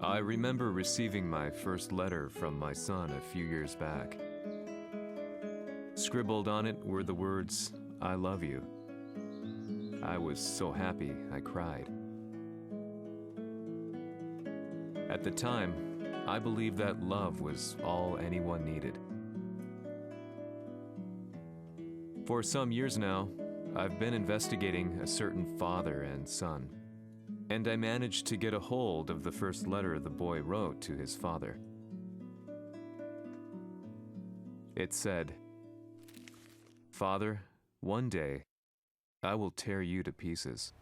I remember receiving my first letter from my son a few years back. Scribbled on it were the words, "I love you." I was so happy I cried. At the time, I believed that love was all anyone needed. For some years now, I've been investigating a certain father and son, and I managed to get a hold of the first letter the boy wrote to his father. It said, "Father, one day, I will tear you to pieces." "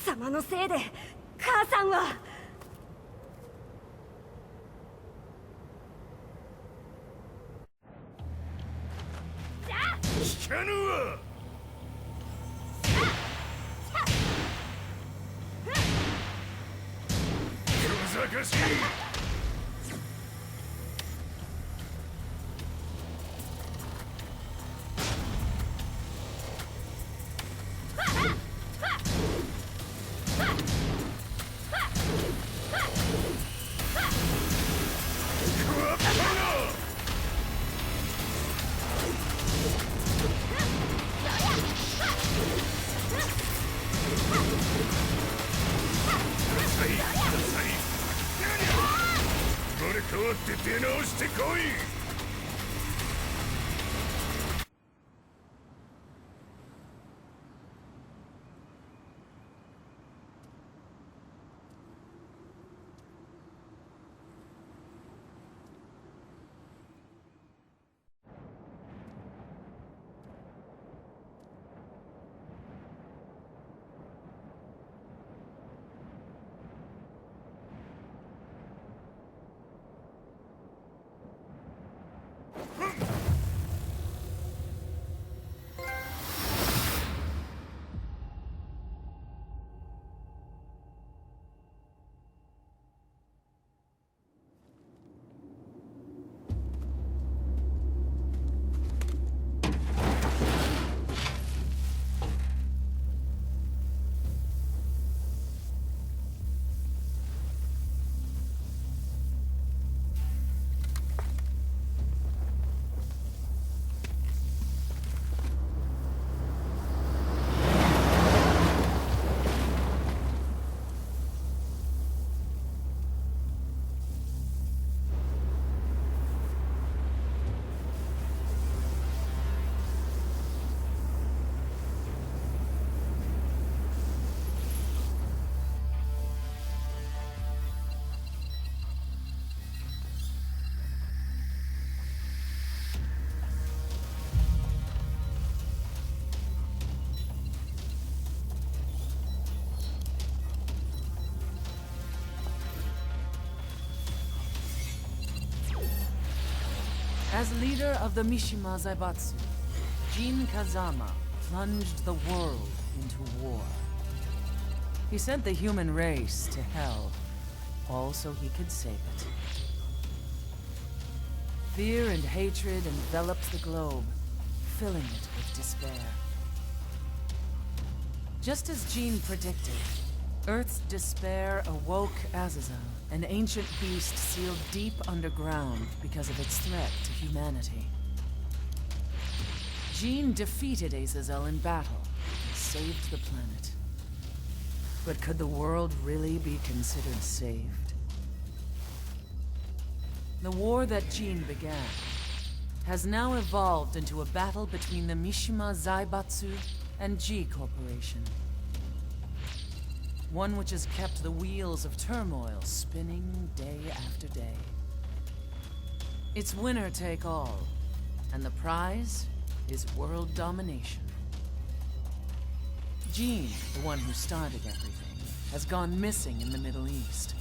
様のせいで母さんは..." 聞かぬわ。小賢しい。変わって出直してこい。As leader of the Mishima Zaibatsu, Jin Kazama plunged the world into war. He sent the human race to hell, all so he could save it. Fear and hatred enveloped the globe, filling it with despair. Just as Jin predicted, Earth's despair awoke Azazel, an ancient beast sealed deep underground because of its threat to humanity. Jin defeated Azazel in battle and saved the planet. But could the world really be considered saved? The war that Jin began has now evolved into a battle between the Mishima Zaibatsu and G Corporation. One which has kept the wheels of turmoil spinning day after day. It's winner take all, and the prize is world domination. Jin, the one who started everything, has gone missing in the Middle East.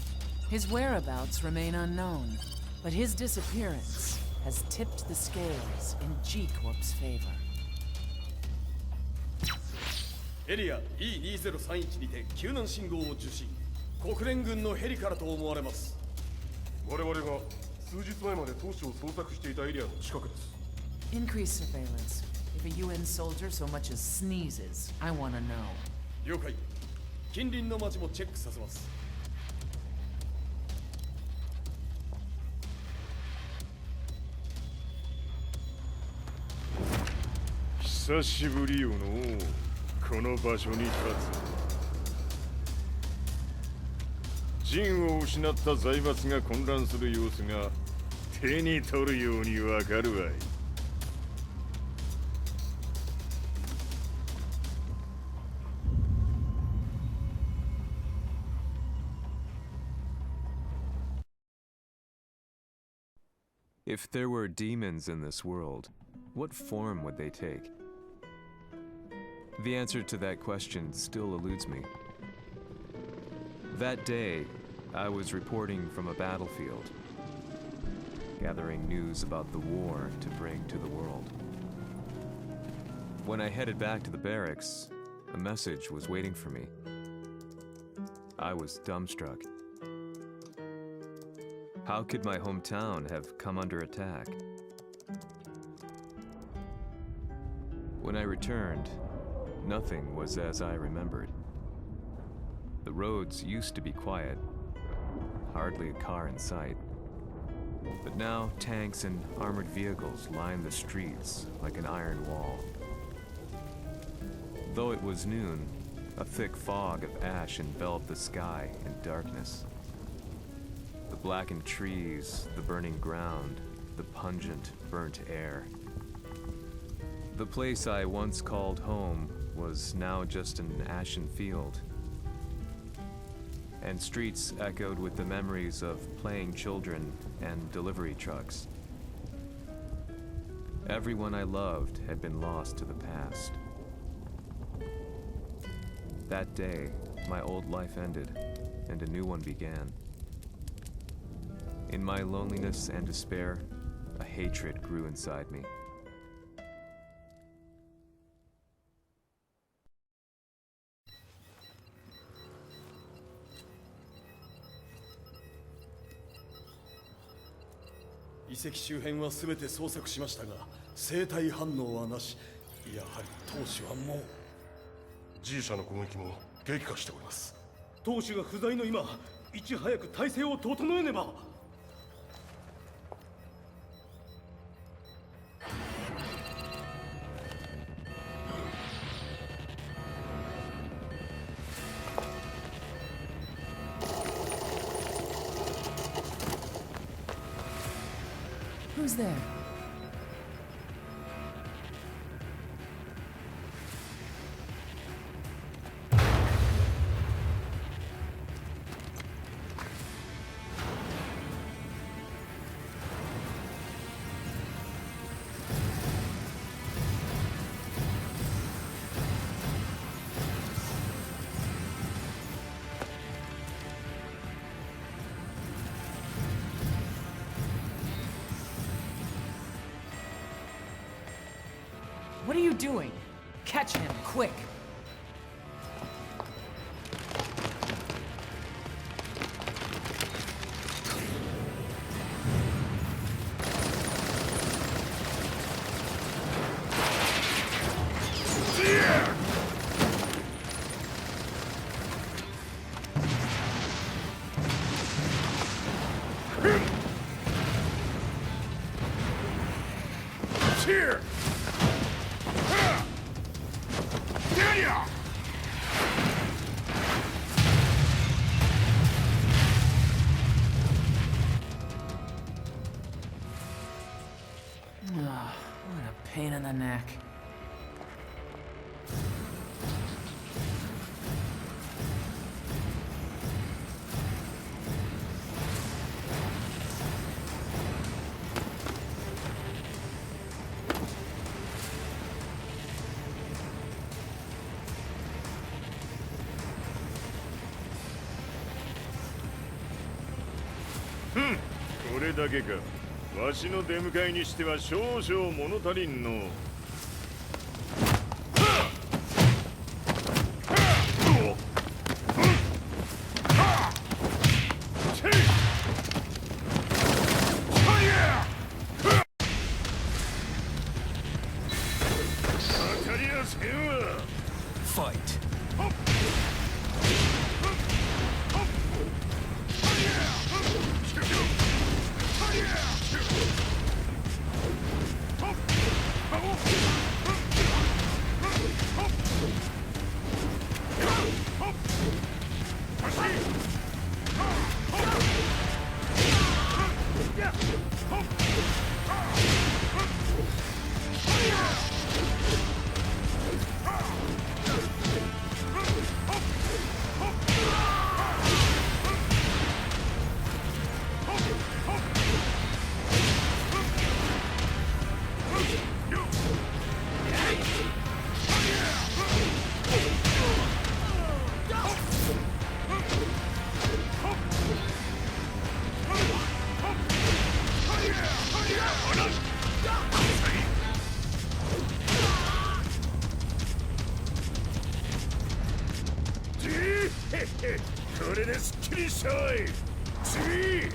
His whereabouts remain unknown, but his disappearance has tipped the scales in G Corp's favor. エリア E2031 にて救難信号を受信。国連軍のヘリからと思われます。我々が数日前まで当初を捜索していたエリアの近くです。 Increase surveillance. If a UN soldier so much as sneezes, I wanna know. 了解。近隣の町もチェックさせます。久しぶりよのこの場所に立つ。陣を失った財閥が混乱する様子が手に取るようにわかるわい。If there were demons in this world, what form would they take? The answer to that question still eludes me. That day, I was reporting from a battlefield, gathering news about the war to bring to the world. When I headed back to the barracks, a message was waiting for me. I was dumbstruck. How could my hometown have come under attack? When I returned, nothing was as I remembered. The roads used to be quiet, hardly a car in sight. But now tanks and armored vehicles line the streets like an iron wall. Though it was noon, a thick fog of ash enveloped the sky in darkness. The blackened trees, the burning ground, the pungent, burnt air. The place I once called home was now just an ashen field, and streets echoed with the memories of playing children and delivery trucks. Everyone I loved had been lost to the past. That day, my old life ended, and a new one began. In my loneliness and despair, a hatred grew inside me.遺跡周辺は全て捜索しましたが、生体反応はなし。やはり当主はもう。G 社の攻撃も激化しております。当主が不在の今、いち早く体制を整えねば。Who's there? What are you doing? Catch him, quick! Here! What a pain in the neck. Hmm. これだけか。わしの出迎えにしては少々物足りんの。かりやせんわ。 Fight. Hehehe, これですっきりしたわい。次。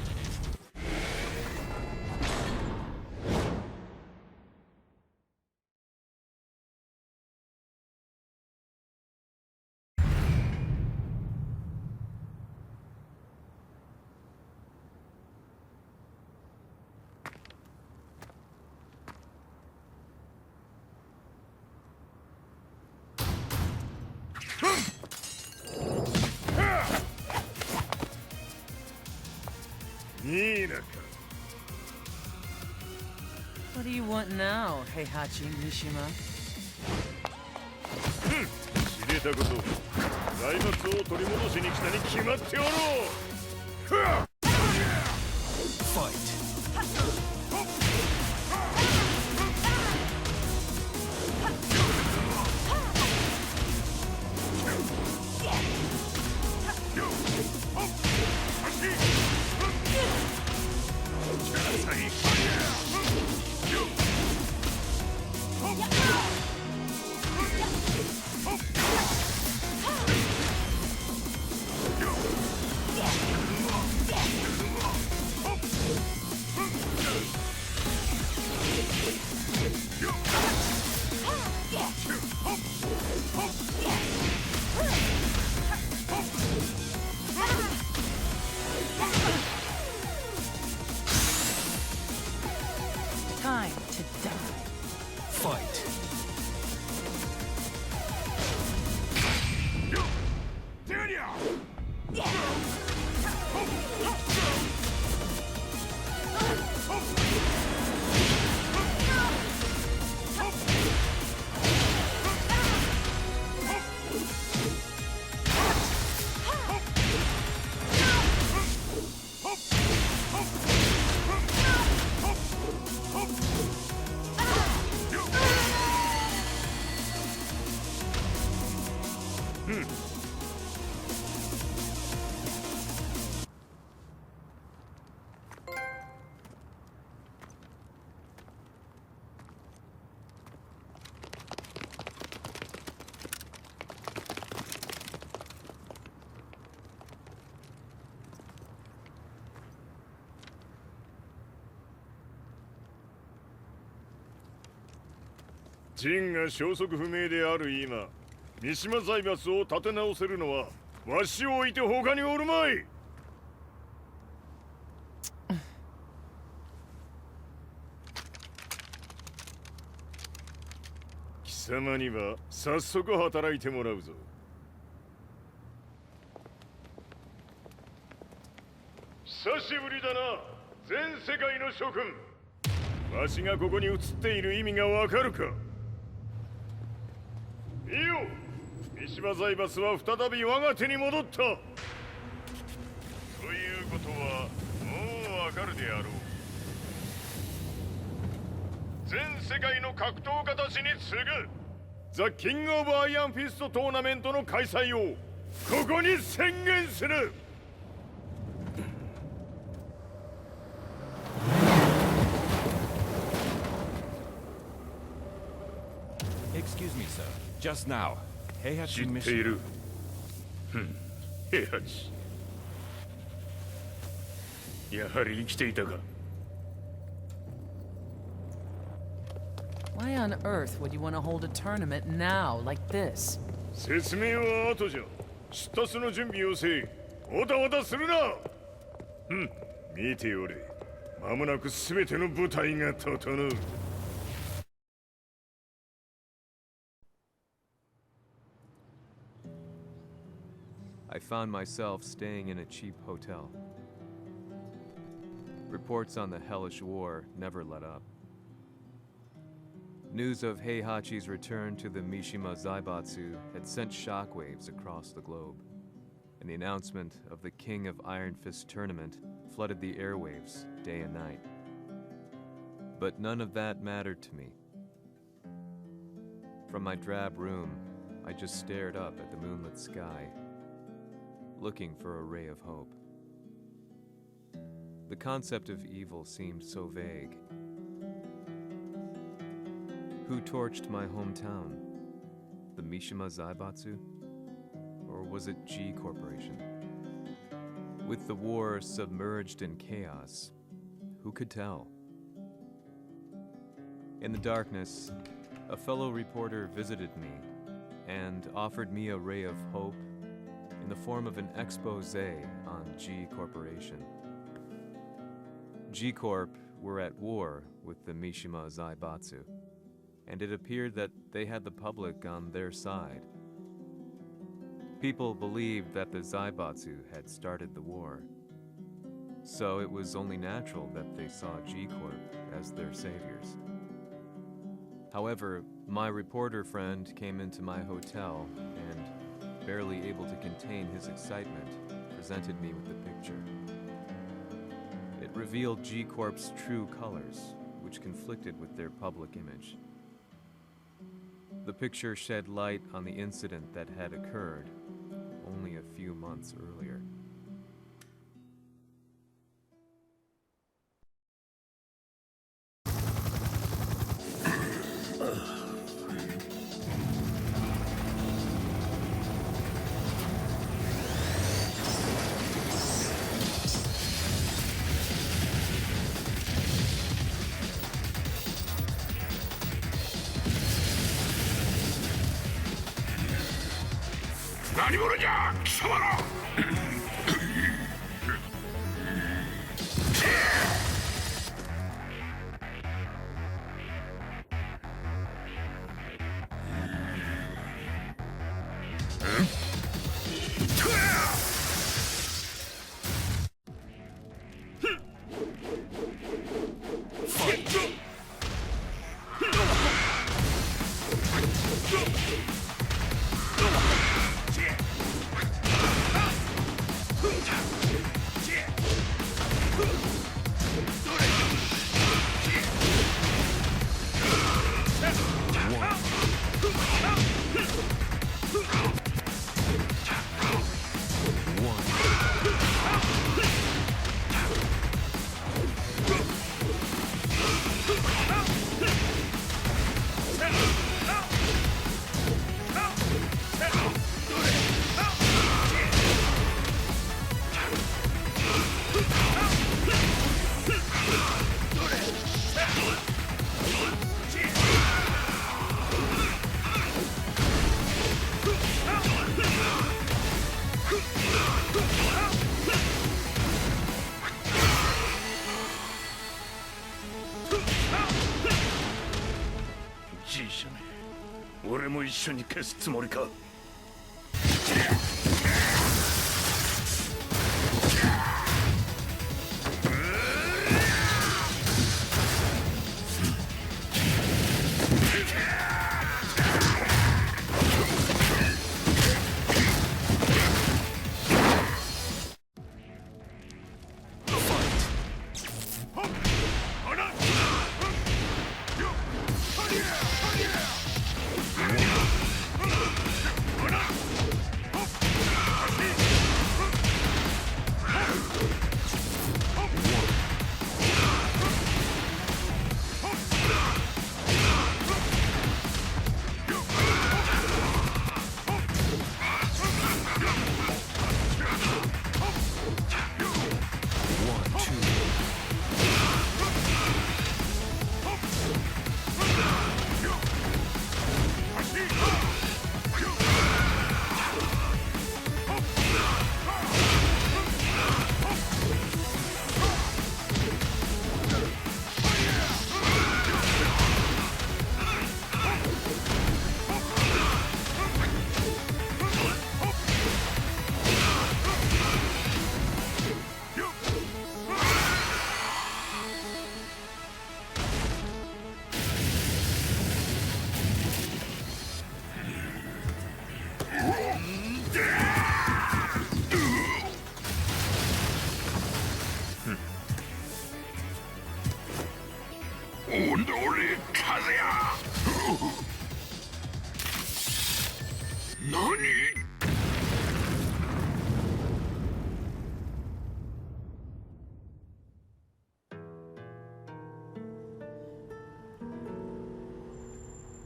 いいなか。 What do you want now, Heihachi Mishima? 知れたこと、財閥を取り戻しに来たに決まっておろう。Fight. Time to die. Fight.「ジンが消息不明である今、三島財閥を立て直せるのはわしを置いて他におるまい。」貴様には早速働いてもらうぞ。久しぶりだな、全世界の諸君。わしがここに映っている意味がわかるか。いいよ、三島財閥は再び我が手に戻った。ということはもうわかるであろう。全世界の格闘家たちに次ぐザ・キング・オブ・アイアンフィストトーナメントの開催をここに宣言する。 Excuse me, sir. Just now, Heihachi 知ってい Mishima. る。平八。やはり生きていたか。Why on earth would you want to hold a tournament now, like this? 説明は後じゃ。出立の準備をせい。おたおたするな。見ておれ。間もなく全ての部隊が整う。I found myself staying in a cheap hotel. Reports on the hellish war never let up. News of Heihachi's return to the Mishima Zaibatsu had sent shockwaves across the globe, and the announcement of the King of Iron Fist tournament flooded the airwaves day and night. But none of that mattered to me. From my drab room, I just stared up at the moonlit sky, looking for a ray of hope. The concept of evil seemed so vague. Who torched my hometown? The Mishima Zaibatsu? Or was it G Corporation? With the war submerged in chaos, who could tell? In the darkness, a fellow reporter visited me and offered me a ray of hope in the form of an expose on G Corporation. G Corp were at war with the Mishima Zaibatsu, and it appeared that they had the public on their side. People believed that the Zaibatsu had started the war, so it was only natural that they saw G Corp as their saviors. However, my reporter friend came into my hotel and, barely able to contain his excitement, presented me with the picture. It revealed G Corp's true colors, which conflicted with their public image. The picture shed light on the incident that had occurred only a few months earlier. G 社め、俺も一緒に消すつもりか。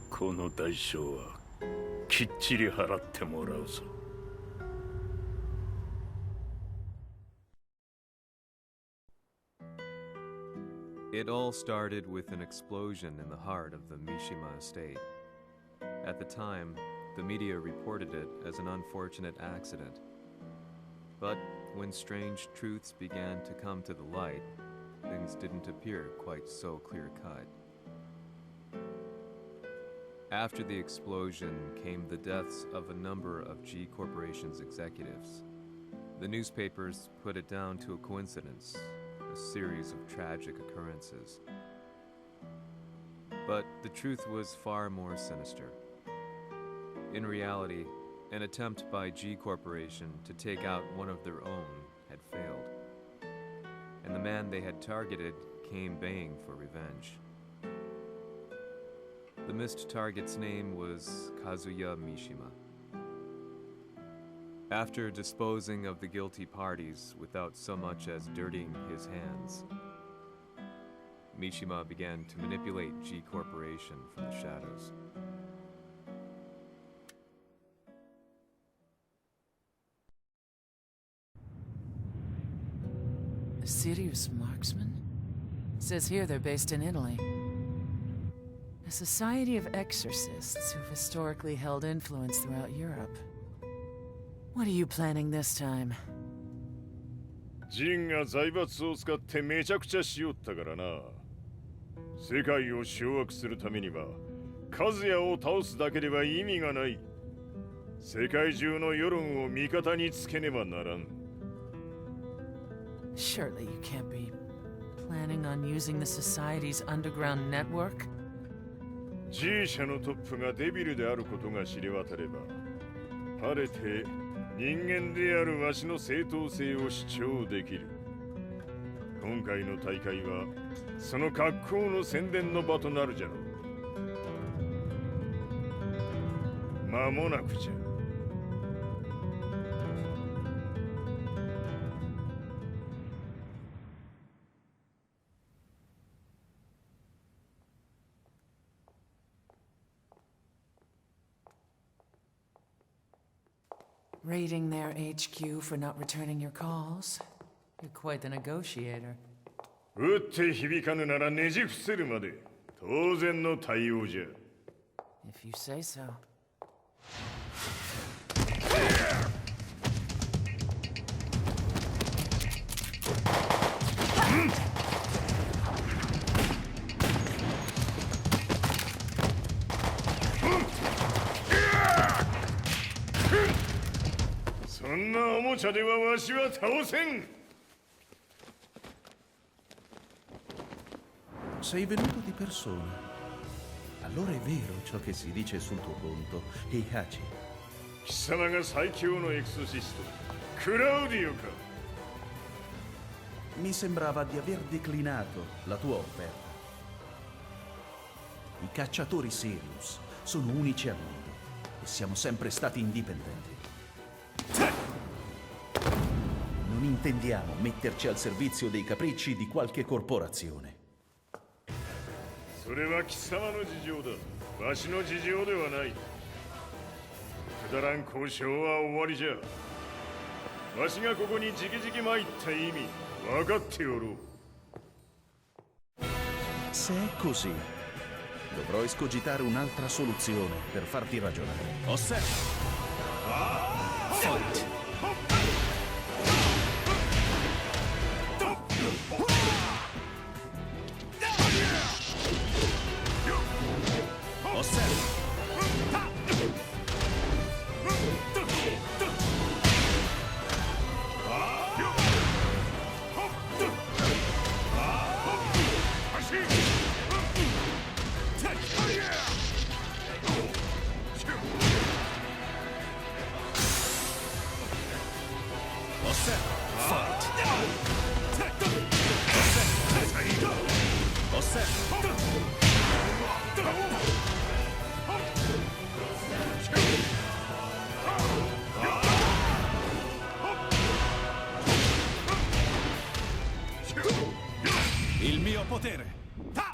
この代償はきっちり払ってもらうぞ。It all started with an explosion in the heart of the Mishima estate. At the time, the media reported it as an unfortunate accident. But when strange truths began to come to the light, things didn't appear quite so clear-cut. After the explosion came the deaths of a number of G Corporation's executives. The newspapers put it down to a coincidence, a series of tragic occurrences. But the truth was far more sinister. In reality, an attempt by G Corporation to take out one of their own had failed, and the man they had targeted came baying for revenge. The missed target's name was Kazuya Mishima. After disposing of the guilty parties without so much as dirtying his hands, Mishima began to manipulate G Corporation from the shadows. A serious marksman? Says here they're based in Italy. A society of exorcists who've historically held influence throughout Europe. What are you planning this time? ジンが財閥を使ってめちゃくちゃしよったからな。世界を掌握するためには、カズヤを倒すだけでは意味がない。世界中の世論を味方につけねばならん。Surely you can't be planning on using the society's underground network? G 社のトップがデビルであることが知れ渡れば、晴れて人間であるわしの正当性を主張できる。今回の大会はその格好の宣伝の場となるじゃろう。間もなくじゃ。Raiding their HQ for not returning your calls? You're quite the negotiator. 撃って響かぬならねじ伏せるまで当然の対応じゃ。If you say so. Sei venuto di persona. Allora è vero ciò che si dice sul tuo conto, Heihachi. 貴様が最強のエクソシスト、クラウディオか。Mi sembrava di aver declinato la tua offerta. I cacciatori Sirius sono unici al mondo e siamo sempre stati indipendenti. Non intendiamo metterci al servizio dei capricci di qualche corporazione. それは貴様の事情だ。わしの事情ではない。くだらん交渉は終わりじゃ。わしがここに直々参った意味分かっておろう。Se è così, dovrò escogitare un'altra soluzione per farti ragionare. Osserva! Fight! potere! Ta!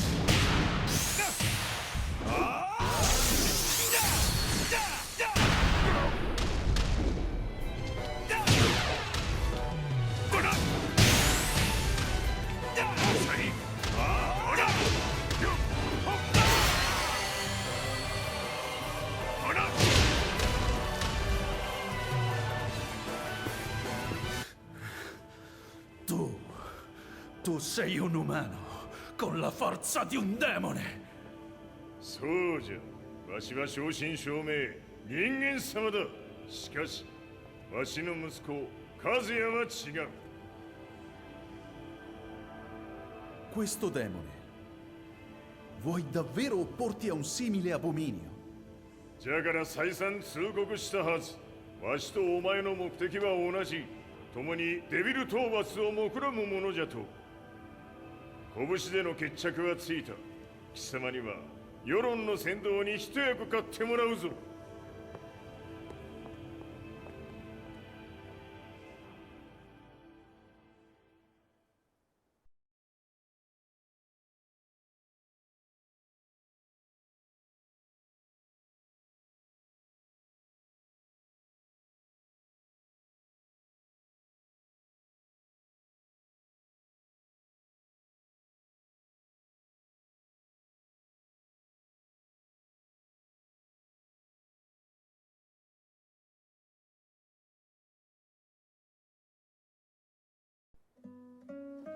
Tu sei un umano, con la forza di un demone. そうじゃ。わしは正真正銘人間様だ。しかし、わしの息子和也は違う。Questo demone, vuoi davvero opporti a un simile abominio? じゃから再三通告したはず。わしとお前の目的は同じ。共にデビル討伐を目論むものじゃと。拳での決着はついた。貴様には世論の先導に一役買ってもらうぞ。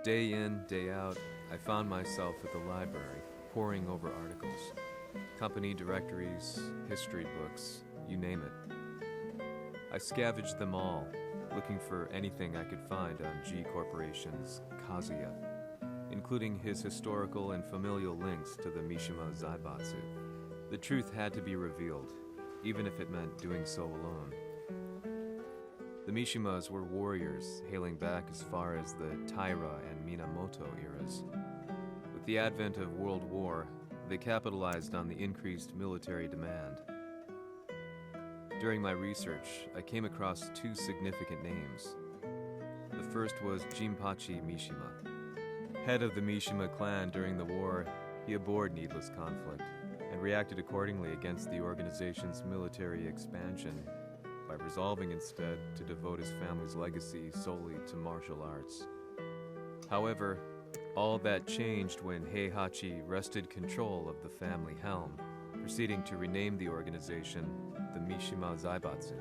Day in, day out, I found myself at the library, poring over articles. Company directories, history books, you name it. I scavenged them all, looking for anything I could find on G Corporation's Kazuya, including his historical and familial links to the Mishima Zaibatsu. The truth had to be revealed, even if it meant doing so alone. The Mishimas were warriors hailing back as far as the Taira and Minamoto eras. With the advent of World War, they capitalized on the increased military demand. During my research, I came across two significant names. The first was Jinpachi Mishima. Head of the Mishima clan during the war, he abhorred needless conflict and reacted accordingly against the organization's military expansion by resolving instead to devote his family's legacy solely to martial arts. However, all that changed when Heihachi wrested control of the family helm, proceeding to rename the organization the Mishima Zaibatsu.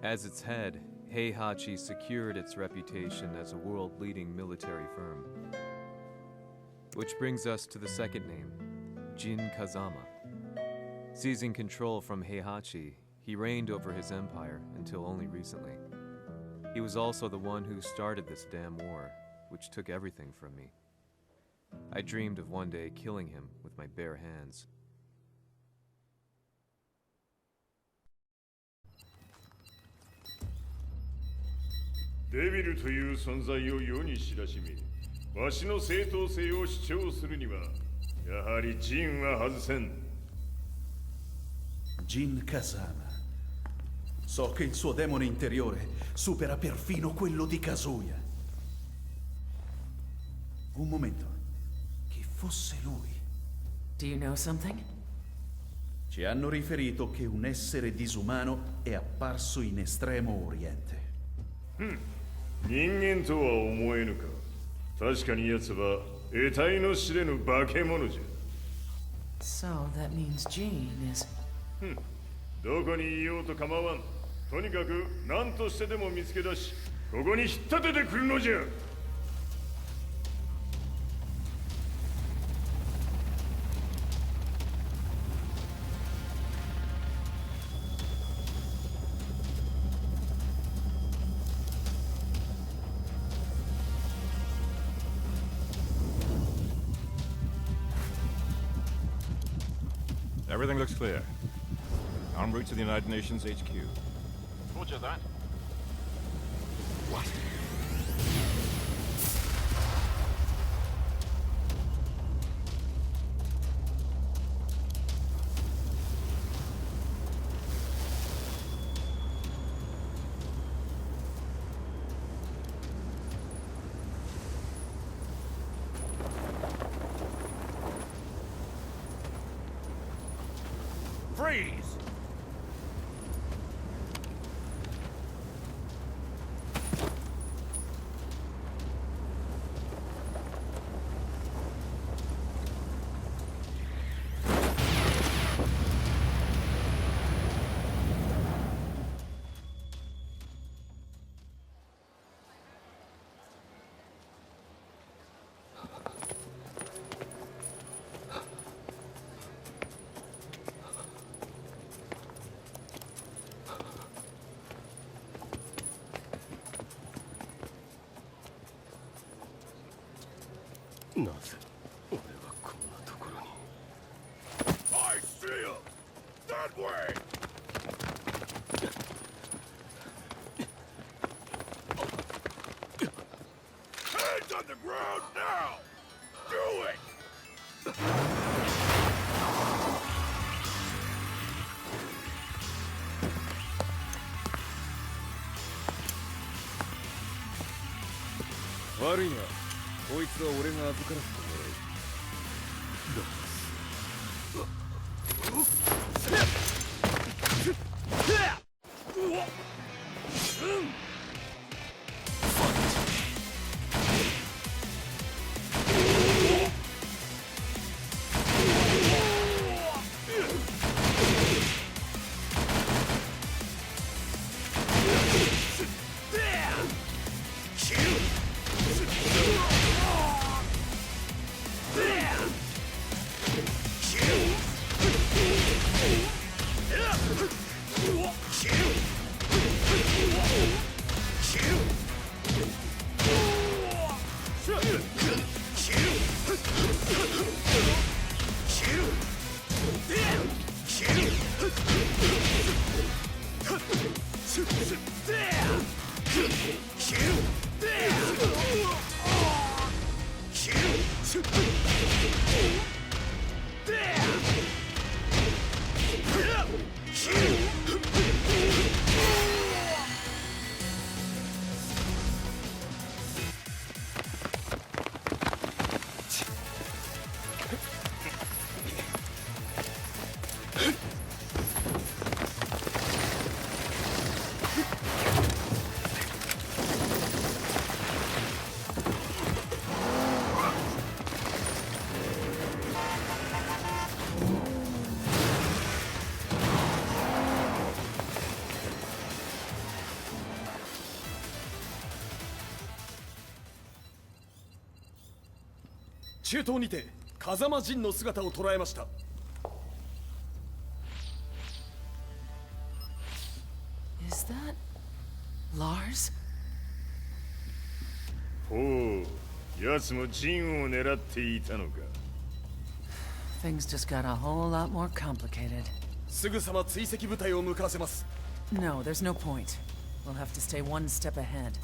As its head, Heihachi secured its reputation as a world-leading military firm. Which brings us to the second name, Jin Kazama. Seizing control from Heihachi, he reigned over his empire until only recently. He was also the one who started this damn war, which took everything from me. I dreamed of one day killing him with my bare hands. Devil という存在を世に知らしめ、わしの正当性を主張するには、やはりジンは外せん。Jin Kazama. So che il suo demone interiore supera perfino quello di Kazuya. Un momento. Chi fosse lui? Do you know something? Ci hanno riferito che un essere disumano è apparso in Estremo Oriente. 人間とは思えぬか。確かに奴は得体の知れぬ化け物じゃ。So that means Jean is... どこにいようと構わん。とにかく何としてでも見つけ出し、ここに引っ立ててくるのじゃ。Everything looks clear. En route to the United Nations HQ. Roger that. What? Freeze! I see him! That way! Hands on the ground now! Do it!悪いな。こいつは俺が預からせてもらう。中東にて風間陣の姿を捉えました。Is that Lars? ほう、奴も陣を狙っていたのか。Things just got a whole lot more complicated. すぐさま追跡部隊を向かわせます。No, there's no point. We'll have to stay one step ahead.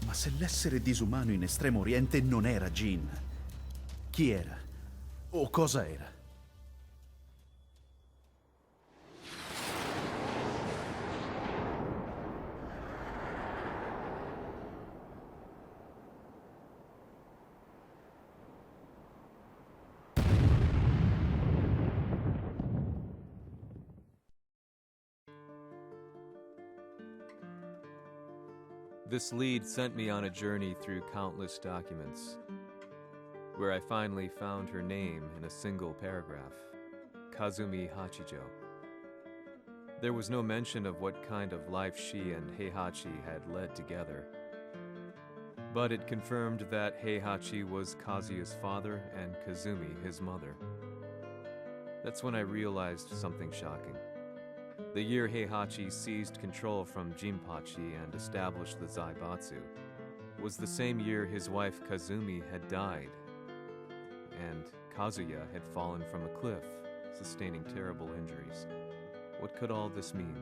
Ma se l'essere disumano in Estremo Oriente non era Jin, chi era? O cosa era? This lead sent me on a journey through countless documents, where I finally found her name in a single paragraph, Kazumi Hachijo. There was no mention of what kind of life she and Heihachi had led together, but it confirmed that Heihachi was Kazuya's father and Kazumi his mother. That's when I realized something shocking. The year Heihachi seized control from Jinpachi and established the Zaibatsu was the same year his wife Kazumi had died, and Kazuya had fallen from a cliff, sustaining terrible injuries. What could all this mean?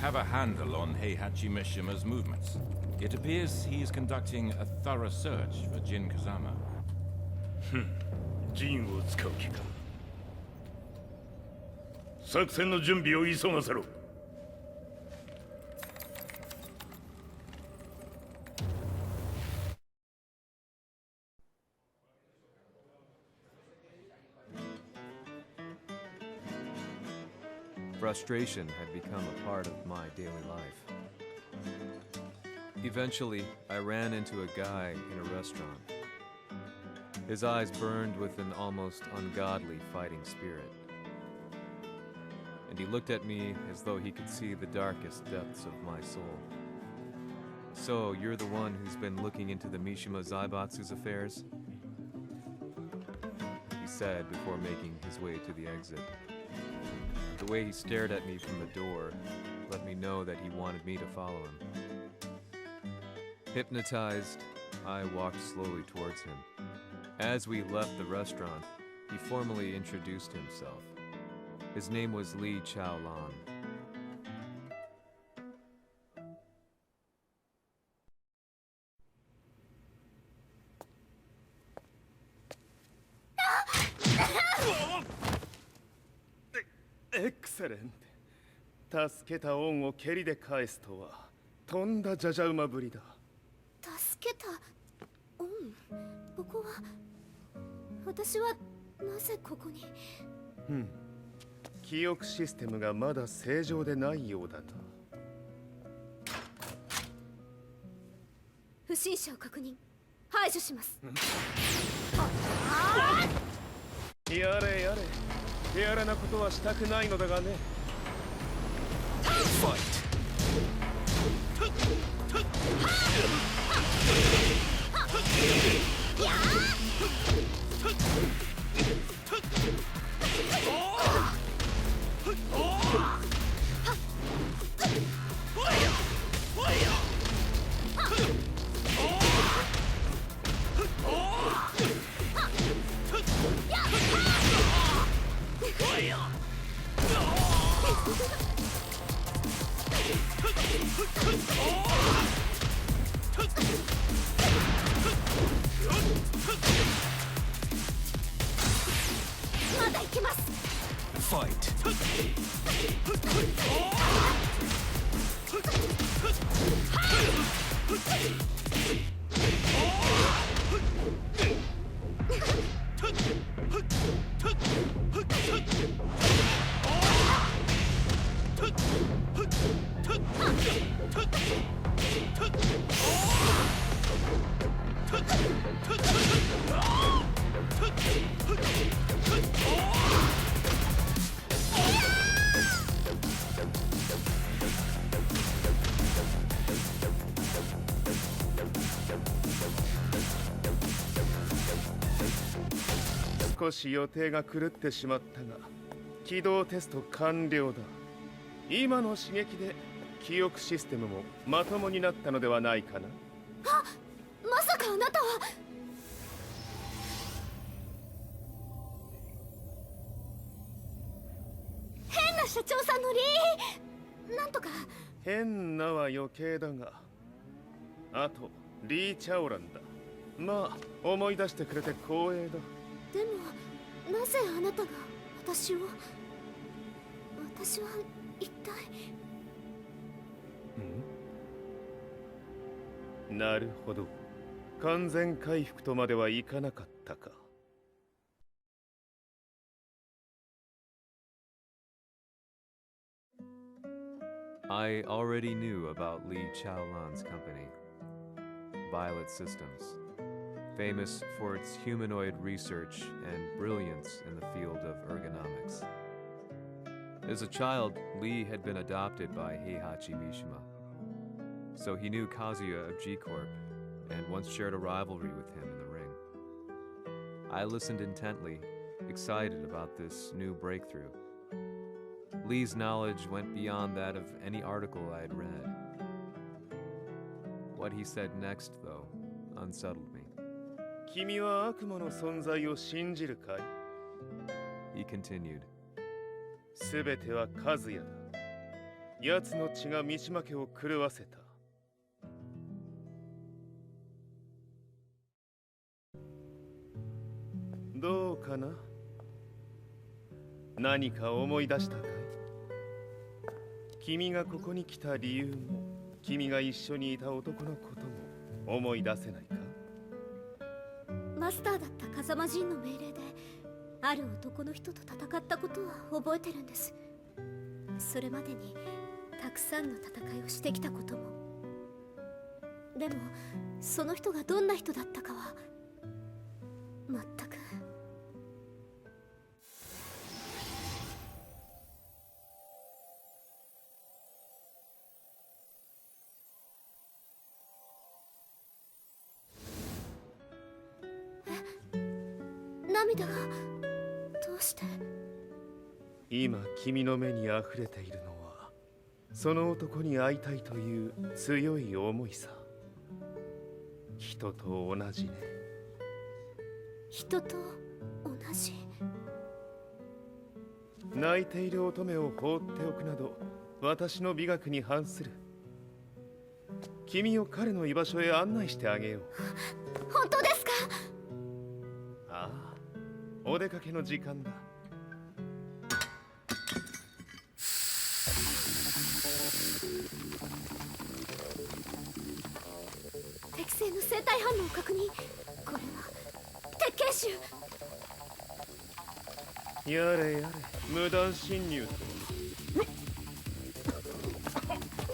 have a handle on Heihachi Mishima's movements. It appears he is conducting a thorough search for Jin Kazama. ジンを使う気か。作戦の準備を急がせろ。Frustration had become a part of my daily life. Eventually, I ran into a guy in a restaurant. His eyes burned with an almost ungodly fighting spirit. And he looked at me as though he could see the darkest depths of my soul. So, you're the one who's been looking into the Mishima Zaibatsu's affairs? He said before making his way to the exit. The way he stared at me from the door let me know that he wanted me to follow him. Hypnotized, I walked slowly towards him. As we left the restaurant, he formally introduced himself. His name was Li Chaolan. Excellent. 助けた恩を蹴りで返すとはとんだじゃじゃ馬ぶりだ。助けた恩。ここは私はなぜここに。記憶システムがまだ正常でないようだな。不審者を確認。排除します。やれやれ。手荒なことはしたくないのだがね。まだ行きます。少し予定が狂ってしまったが、起動テスト完了だ。今の刺激で記憶システムもまともになったのではないかな。あ、まさかあなたは。変な社長さんのなんとか。変なは余計だが、あとリー・チャオランだ。まあ思い出してくれて光栄だ。でもなぜあなたが私は一体。なるほど。完全回復とまではいかなかったか。I already knew about Li Chaolan's company, Violet Systems, famous for its humanoid research and brilliance in the field of ergonomics. As a child, Li had been adopted by Heihachi Mishima, so he knew Kazuya of G-Corp and once shared a rivalry with him in the ring. I listened intently, excited about this new breakthrough. Li's knowledge went beyond that of any article I had read. What he said next, though, unsettled me. 君は悪魔の存在を信じるかい? He continued. すべてはカズヤだ。奴の血が三島家を狂わせた。どうかな？何か思い出したかい？君がここに来た理由も、君が一緒にいた男のことも思い出せないか？マスターだった風間陣の命令である男の人と戦ったことは覚えてるんです。それまでにたくさんの戦いをしてきたことも。でもその人がどんな人だったかは全く。涙がどうして？今君の目に溢れているのはその男に会いたいという強い思いさ。人と同じね。人と同じ。泣いている乙女を放っておくなど私の美学に反する。君を彼の居場所へ案内してあげよう。本当ですか？ああ、お出かけの時間だ。適正の生体反応を確認。これは鉄拳臭。やれやれ、無断侵入と。リ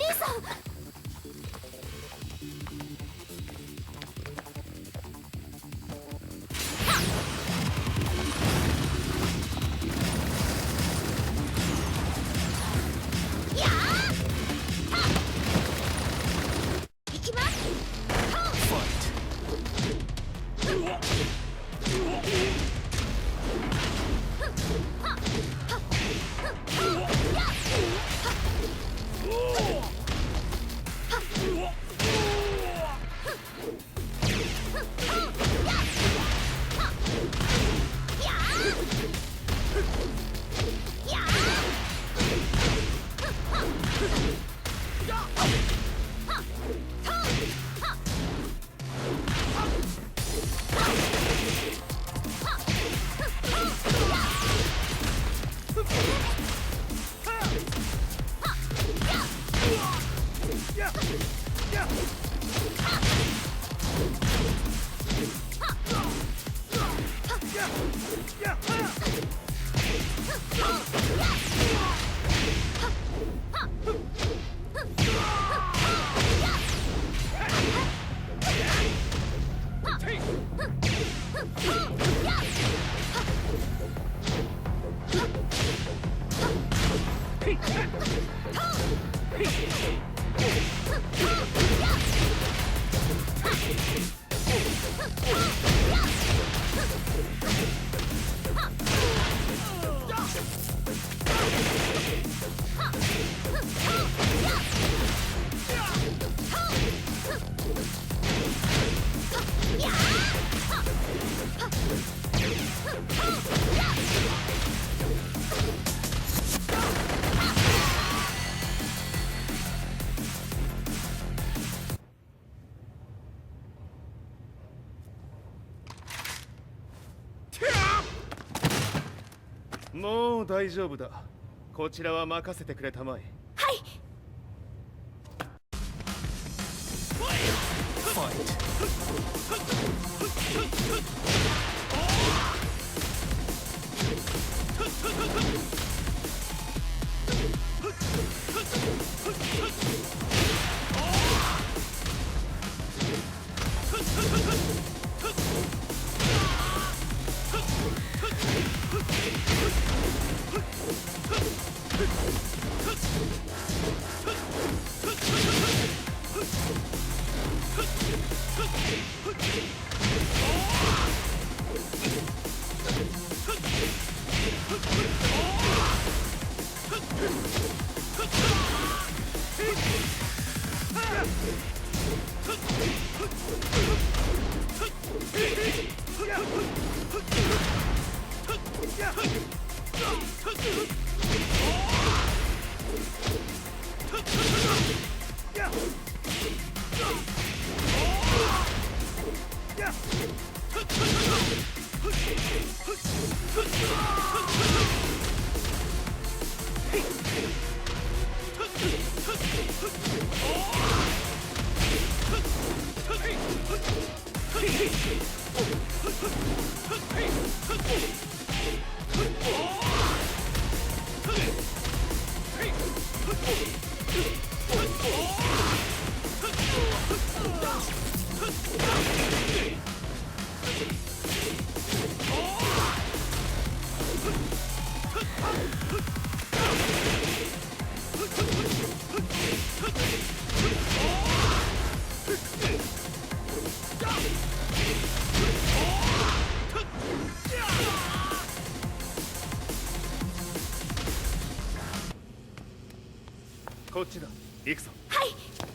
ーさん。もう大丈夫だ。こちらは任せてくれたまえ。はい。こっちだ行くぞ。はい。